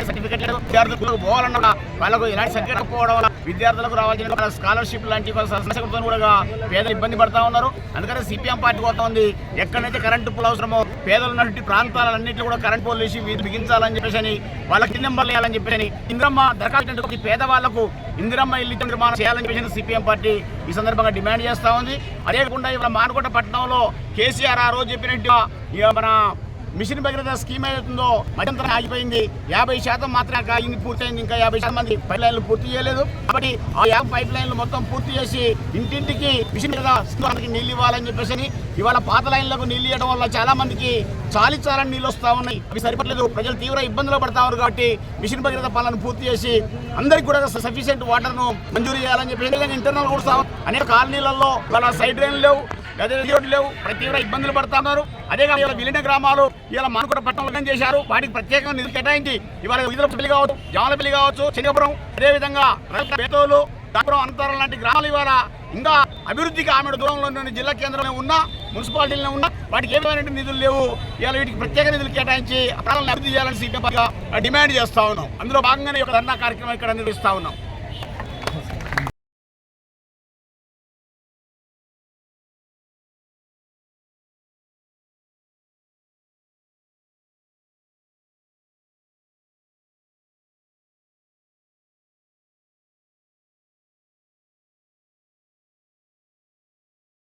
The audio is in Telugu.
సర్టిఫికెట్ విద్యార్థులకు పోవాలన్నా వాళ్ళకు ఇలాంటి సర్టిఫికెట్ పోవడం వల్ల విద్యార్థులకు రావాల్సిన స్కాలర్షిప్ లాంటి సమస్యలతో కూడా పేదలు ఇబ్బంది పడతా ఉన్నారు. అందుకని సిపిఎం పార్టీ కోరుతా ఉంది, ఎక్కడైతే కరెంటు పోల్ అవసరమో పేదలు ఉన్నటువంటి ప్రాంతాలన్నింటినీ కూడా కరెంట్ పోల్ వేసి బిగించాలని చెప్పేసి వాళ్ళకి నెంబర్లు వేయాలని చెప్పేసి ఇందిరమ్మ దరఖాస్తు పేదవాళ్లకు ఇందిరమ్మ ఇల్లు నిర్మాణం చేయాలని చెప్పేసి సిపిఎం పార్టీ ఈ సందర్భంగా డిమాండ్ చేస్తూ ఉంది. అదే కాకుండా ఇవాళ మానుకోట పట్టణంలో కేసీఆర్ ఆ రోజు చెప్పినట్టుగా మన మిషన్ భగీరథ స్కీమ్ ఏదైతుందో మధ్యంతరం ఆగిపోయింది. 50% మాత్రమే అయింది, పూర్తయింది. ఇంకా 50% మంది పైప్ లైన్లు పూర్తి చేయలేదు. కాబట్టి ఆ 50 పైప్ లైన్లు మొత్తం పూర్తి చేసి ఇంటింటికి మిషన్ భగీరథ నీళ్ళు ఇవ్వాలని చెప్పేసి ఇవాళ పాత లైన్లకు నీళ్ళు ఇవ్వడం వల్ల చాలా మందికి చాలని నీళ్ళు వస్తూ ఉన్నాయి. అవి సరిపడలేదు, ప్రజలు తీవ్ర ఇబ్బందులు పడతా ఉన్నారు. కాబట్టి మిషన్ భగీరథ పనులను పూర్తి చేసి అందరికీ కూడా సఫిషియెంట్ వాటర్ను మంజూరు చేయాలని చెప్పేసి ఇంటర్నల్ కూడా అనేక కాలనీలలో వాళ్ళ సైడ్ డ్రైన్లు లేవు, రోడ్లు లేవు, తీవ్ర ఇబ్బందులు పడతా ఉన్నారు. అదే కాదు విలీన గ్రామాలు ఇలా మానుకోట పట్టణంలో చేశారు. వాటికి ప్రత్యేకంగా నిధులు కేటాయించి ఇవాళ విధులపల్లి కావచ్చు, జామలపల్లి కావచ్చు, చెంగపురం, అదేవిధంగా బేతోలు, దాపురం, అనంతరం లాంటి గ్రామాలు ఇవాళ ఇంకా అభివృద్ధికి ఆమె దూరంలో జిల్లా కేంద్రంలో ఉన్న మున్సిపాలిటీలో ఉన్న వాటికి ఏ విధమైన నిధులు లేవు. ఇవాళ వీటికి ప్రత్యేక నిధులు కేటాయించి ప్రాణాలను అభివృద్ధి చేయాలని సిపిఎం డిమాండ్ చేస్తా ఉన్నాం. అందులో భాగంగానే ఒక ధర్నా కార్యక్రమం ఇక్కడ నిర్వహిస్తా ఉన్నాం.